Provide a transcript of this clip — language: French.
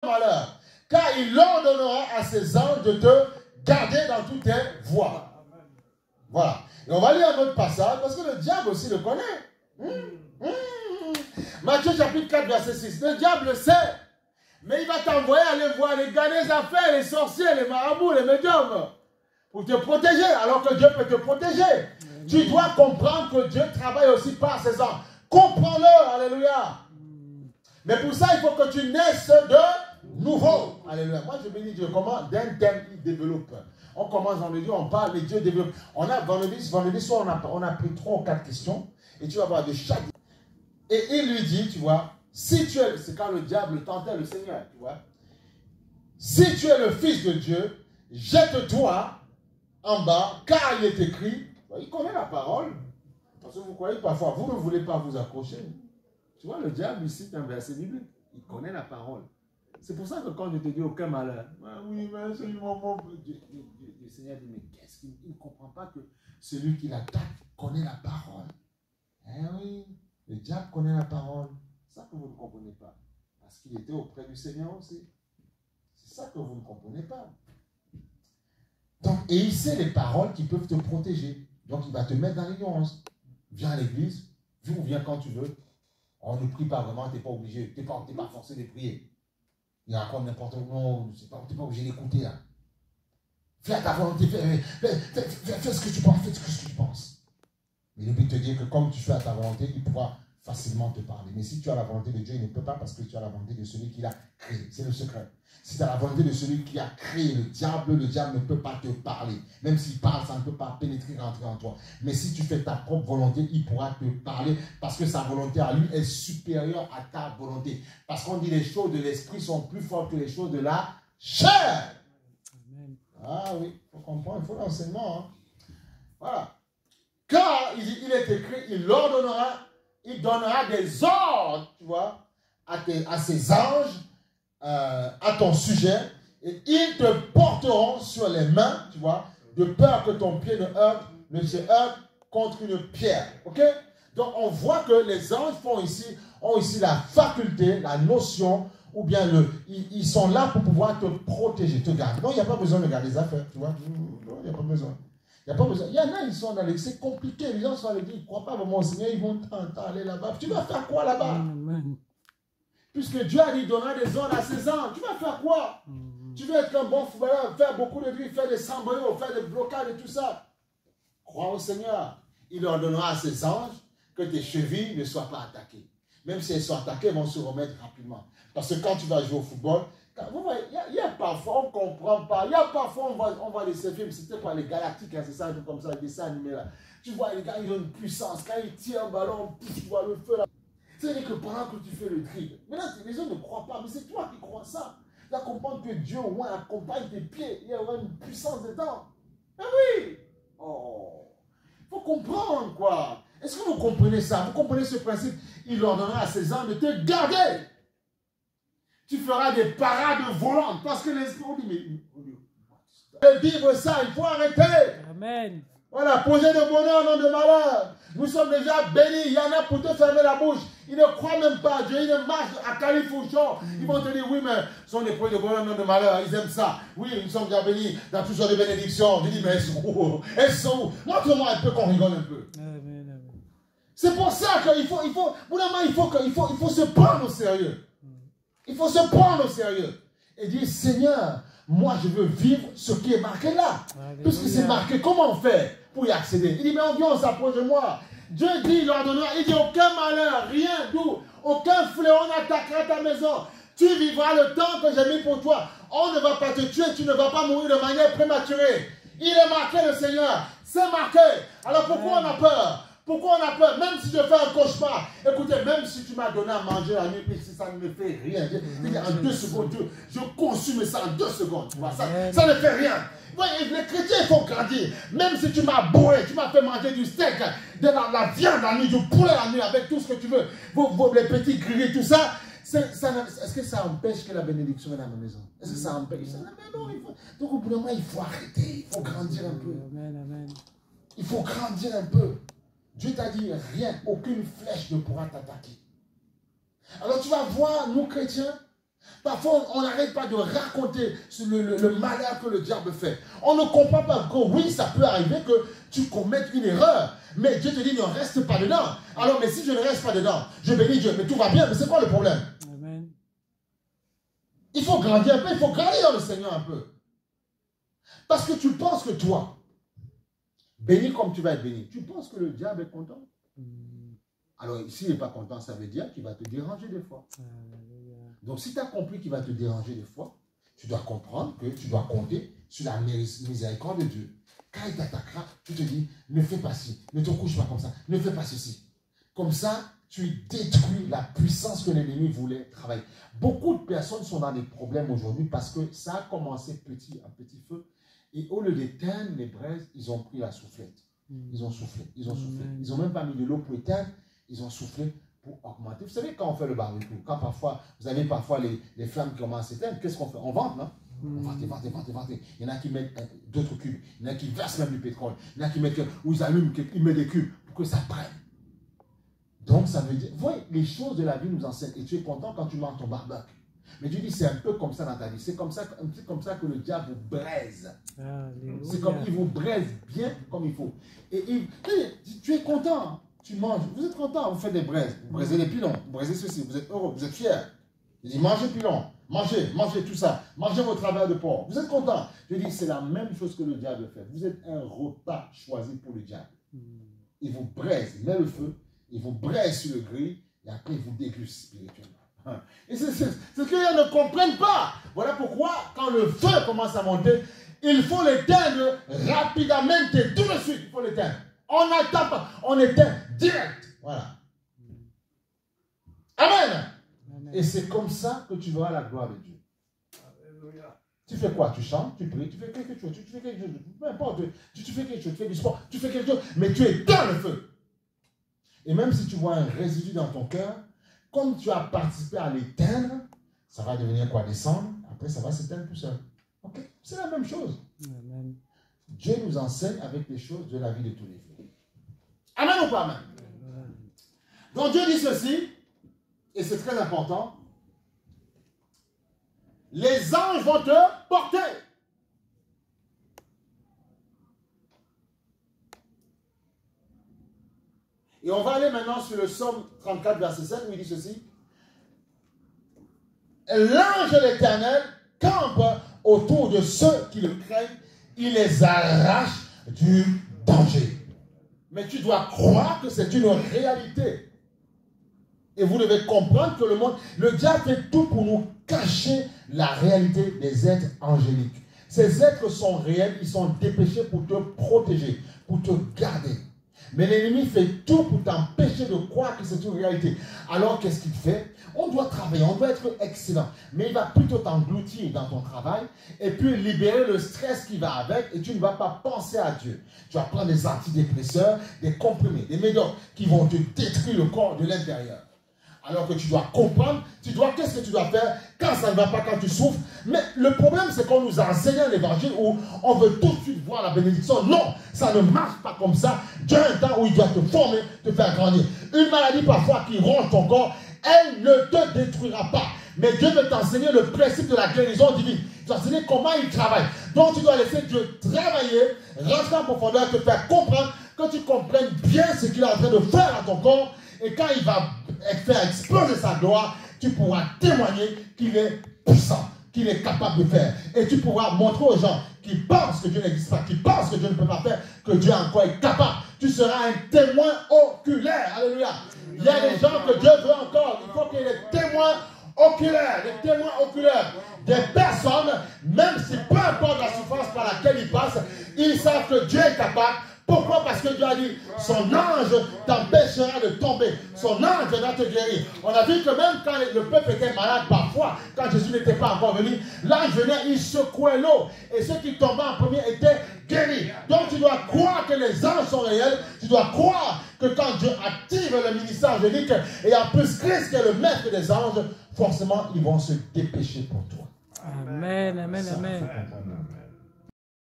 malheur, car il ordonnera à ses anges de te garder dans toutes tes voies. Voilà. Et on va lire un autre passage, parce que le diable aussi le connaît. Matthieu chapitre 4, verset 6. Le diable le sait, mais il va t'envoyer aller voir les gars des affaires, les sorciers, les marabouts, les médiums, pour te protéger, alors que Dieu peut te protéger. Tu dois comprendre que Dieu travaille aussi par ses anges. Comprends-le, alléluia. Mais pour ça, il faut que tu naisses de nouveau. Alléluia. Moi, je bénis Dieu. Comment? D'un thème, il développe. On commence vendredi, on parle, mais Dieu développe. On a vendredi soir, on a pris 3 ou 4 questions. Et tu vas voir de chaque. Et il lui dit, tu vois, si tu es, c'est quand le diable tentait le Seigneur, tu vois. Si tu es le Fils de Dieu, jette-toi en bas, car il est écrit, il connaît la parole. Parce que vous croyez parfois, vous ne voulez pas vous accrocher. Tu vois, le diable, il cite un verset biblique. Il connaît la parole. C'est pour ça que quand je te dis aucun malheur, oui, mais c'est le moment. Le Seigneur dit, mais qu'est-ce qu'il ne comprend pas que celui qui l'attaque connaît la parole. Eh oui, le diable connaît la parole. C'est ça que vous ne comprenez pas. Parce qu'il était auprès du Seigneur aussi. C'est ça que vous ne comprenez pas. Donc, et il sait les paroles qui peuvent te protéger. Donc, il va te mettre dans l'ignorance. Viens à l'église, viens quand tu veux. On ne prie pas vraiment, tu n'es pas obligé, tu n'es pas forcé de prier. Il y a encore n'importe quoi, non, tu n'es pas obligé d'écouter là. Fais ta volonté, fais ce que tu penses, fais ce que tu penses. Mais le but te dire que comme tu fais à ta volonté, il pourra facilement te parler. Mais si tu as la volonté de Dieu, il ne peut pas parce que tu as la volonté de celui qui l'a créé. C'est le secret. Si tu as la volonté de celui qui a créé le diable ne peut pas te parler. Même s'il parle, ça ne peut pas pénétrer, rentrer en toi. Mais si tu fais ta propre volonté, il pourra te parler parce que sa volonté à lui est supérieure à ta volonté. Parce qu'on dit les choses de l'esprit sont plus fortes que les choses de la chair. Amen. Ah oui, il faut comprendre, il faut l'enseignement. Hein. Voilà. Car il est écrit, il ordonnera, il donnera des ordres, tu vois, à ses anges, à ton sujet, et ils te porteront sur les mains, tu vois, de peur que ton pied ne se heurte contre une pierre. Ok? Donc on voit que les anges ont ici la faculté, la notion, ou bien ils sont là pour pouvoir te protéger, te garder. Non, il n'y a pas besoin de garder les affaires, tu vois. Non, il n'y a pas besoin. Il n'y a pas besoin. Il y en a, ils sont dans les... C'est compliqué. Les gens sont dans l'église, ils ne croient pas vraiment au Seigneur, ils vont aller là-bas. Tu vas faire quoi là-bas? Puisque Dieu a dit, il donnera des ordres à ses anges. Tu vas faire quoi? Tu veux être un bon footballeur, faire beaucoup de grilles, faire des samboyos, faire des blocades et tout ça. Crois au Seigneur. Il leur donnera à ses anges que tes chevilles ne soient pas attaquées. Même si elles sont attaquées, elles vont se remettre rapidement. Parce que quand tu vas jouer au football, vous voyez, il y a parfois, on ne comprend pas. Il y a parfois, on voit les films, c'était quoi, les Galactiques, hein, c'est ça, un truc comme ça, les dessins animés là. Tu vois, les gars, ils ont une puissance. Quand ils tirent un ballon, tu vois le feu là. C'est-à-dire que pendant que tu fais le dribble, maintenant les gens ne croient pas, mais c'est toi qui crois ça. Tu dois comprendre que Dieu au moins accompagne tes pieds, il y aura une puissance dedans. Ah oui! Oh! Il faut comprendre quoi. Est-ce que vous comprenez ça? Vous comprenez ce principe? Il leur donnera à ses anges de te garder. Tu feras des parades volantes parce que l'esprit, on dit, mais vivre ça, il faut arrêter. Amen. Voilà, projet de bonheur, non de malheur. Nous sommes déjà bénis. Il y en a pour te fermer la bouche. Ils ne croient même pas à Dieu. Ils ne marchent à Califourchon. Ils vont te dire, oui, mais ce sont des projets de bonheur, non de malheur. Ils aiment ça. Oui, nous sommes déjà bénis dans toutes sortes de bénédictions. Je dis, mais elles sont où? Elles sont où? Montre-moi un peu qu'on rigole un peu. Amen. C'est pour ça qu'il faut se prendre au sérieux. Il faut se prendre au sérieux. Et dire, Seigneur, moi je veux vivre ce qui est marqué là. Alléluia. Puisque c'est marqué, comment on fait pour y accéder? Il dit, mais on vient, on s'approche de moi. Dieu dit, il leur donnera, il dit, aucun malheur, rien, d'où, aucun fléau n'attaquera ta maison. Tu vivras le temps que j'ai mis pour toi. On ne va pas te tuer, tu ne vas pas mourir de manière prématurée. Il est marqué le Seigneur, c'est marqué. Alors pourquoi on a peur? Pourquoi on a peur? Même si je fais un cauchemar, écoutez, même si tu m'as donné à manger la nuit, si ça ne me fait rien, en 2 secondes, je consume ça en 2 secondes, tu vois, ça ne fait rien. Voyez, les chrétiens, il faut grandir. Même si tu m'as bourré, tu m'as fait manger du steak, de la viande la nuit, du poulet la nuit, avec tout ce que tu veux, les petits grillés, tout ça, est-ce que ça empêche que la bénédiction est dans ma maison? Est-ce que ça empêche? Mais non, donc au bout d'un moment, il faut arrêter, il faut grandir un peu. Amen. Il faut grandir un peu. Dieu t'a dit, rien, aucune flèche ne pourra t'attaquer. Alors tu vas voir, nous chrétiens, Parfois, on n'arrête pas de raconter le malheur que le diable fait. On ne comprend pas que oui, ça peut arriver que tu commettes une erreur. Mais Dieu te dit, ne reste pas dedans. Alors, mais si je ne reste pas dedans, je bénis Dieu, mais tout va bien. Mais c'est quoi le problème? Amen. Il faut grandir un peu, il faut grandir dans le Seigneur un peu. Parce que tu penses que toi, béni comme tu vas être béni, tu penses que le diable est content? Alors, s'il n'est pas content, ça veut dire qu'il va te déranger des fois. Donc, si tu as compris qu'il va te déranger des fois, tu dois comprendre que tu dois compter sur la miséricorde de Dieu. Quand il t'attaquera, tu te dis, ne fais pas ci, ne te couche pas comme ça, ne fais pas ceci. Comme ça, tu détruis la puissance que l'ennemi voulait travailler. Beaucoup de personnes sont dans des problèmes aujourd'hui parce que ça a commencé petit, un petit feu. Et au lieu d'éteindre les braises, ils ont pris la soufflette. Ils ont soufflé, ils ont soufflé. Ils n'ont même pas mis de l'eau pour éteindre, ils ont soufflé pour augmenter. Vous savez, quand on fait le barbecue, quand parfois, vous avez parfois les flammes qui commencent à s'éteindre, qu'est-ce qu'on fait? On vente, non? On vente. Il y en a qui mettent d'autres cubes, il y en a qui versent même du pétrole, il y en a qui mettent, ou ils allument, ils mettent des cubes pour que ça prenne. Donc ça veut dire, vous voyez, les choses de la vie nous enseignent. Et tu es content quand tu manges ton barbecue. Mais tu dis, c'est un peu comme ça dans ta vie. C'est comme ça que le diable vous braise. C'est comme il vous braise bien comme il faut. Et tu es content, tu manges. Vous êtes content, vous faites des braises. Vous braisez les pilons, vous braisez ceci, vous êtes heureux, vous êtes fiers. Il dit, mangez pilons, mangez tout ça. Mangez vos travers de porc. Vous êtes content. Je dis, c'est la même chose que le diable fait. Vous êtes un repas choisi pour le diable. Il vous braise, il met le feu, il vous braise sur le grill, et après il vous déguste spirituellement. Et c'est ce qu'ils ne comprennent pas. Voilà pourquoi, quand le feu commence à monter, il faut l'éteindre rapidement, tout de suite. Il faut l'éteindre. On n'attend pas, on éteint direct. Voilà. Amen. Amen. Et c'est comme ça que tu verras la gloire de Dieu. Alléluia. Tu fais quoi? Tu chantes, tu pries, tu fais quelque chose, tu fais quelque chose, peu importe, tu fais quelque chose, tu fais du sport, tu fais quelque chose, mais tu éteins le feu. Et même si tu vois un résidu dans ton cœur, comme tu as participé à l'éteindre, ça va devenir quoi? Descendre, après ça va s'éteindre tout seul. Ok? C'est la même chose. Amen. Dieu nous enseigne avec les choses de la vie de tous les jours. Amen ou pas amen? Amen. Donc Dieu dit ceci, et c'est très important, les anges vont te porter. Et on va aller maintenant sur le psaume 34, verset 7, où il dit ceci. L'ange de l'Éternel campe autour de ceux qui le craignent. Il les arrache du danger. Mais tu dois croire que c'est une réalité. Et vous devez comprendre que le diable fait tout pour nous cacher la réalité des êtres angéliques. Ces êtres sont réels, ils sont dépêchés pour te protéger, pour te garder. Mais l'ennemi fait tout pour t'empêcher de croire que c'est une réalité. Alors qu'est-ce qu'il fait? On doit travailler, on doit être excellent. Mais il va plutôt t'engloutir dans ton travail et puis libérer le stress qui va avec et tu ne vas pas penser à Dieu. Tu vas prendre des antidépresseurs, des comprimés, des médocs qui vont te détruire le corps de l'intérieur. Alors que tu dois comprendre, qu'est-ce que tu dois faire quand ça ne va pas, quand tu souffres. Mais le problème, c'est qu'on nous a enseigné l'évangile où on veut tout de suite voir la bénédiction. Non, ça ne marche pas comme ça. Dieu a un temps où il doit te former, te faire grandir. Une maladie parfois qui ronge ton corps, elle ne te détruira pas. Mais Dieu veut t'enseigner le principe de la guérison divine. Il va t'enseigner comment il travaille. Donc tu dois laisser Dieu travailler, rentrer en profondeur, te faire comprendre, que tu comprennes bien ce qu'il est en train de faire à ton corps. Et quand il va faire exploser sa gloire, tu pourras témoigner qu'il est puissant, qu'il est capable de faire. Et tu pourras montrer aux gens qui pensent que Dieu n'existe pas, qui pensent que Dieu ne peut pas faire, que Dieu encore est capable. Tu seras un témoin oculaire. Alléluia. Il y a des gens que Dieu veut encore. Il faut qu'il y ait des témoins oculaires, des témoins oculaires. Des personnes, même si peu importe la souffrance par laquelle ils passent, ils savent que Dieu est capable. Pourquoi? Parce que Dieu a dit, son ange t'empêchera de tomber. Son ange va te guérir. On a vu que même quand le peuple était malade parfois, quand Jésus n'était pas encore venu, l'ange venait, il secouait l'eau. Et ceux qui tombaient en premier étaient guéris. Donc tu dois croire que les anges sont réels. Tu dois croire que quand Dieu active le ministère angélique, et en plus Christ qui est le maître des anges, forcément ils vont se dépêcher pour toi. Amen, amen, amen.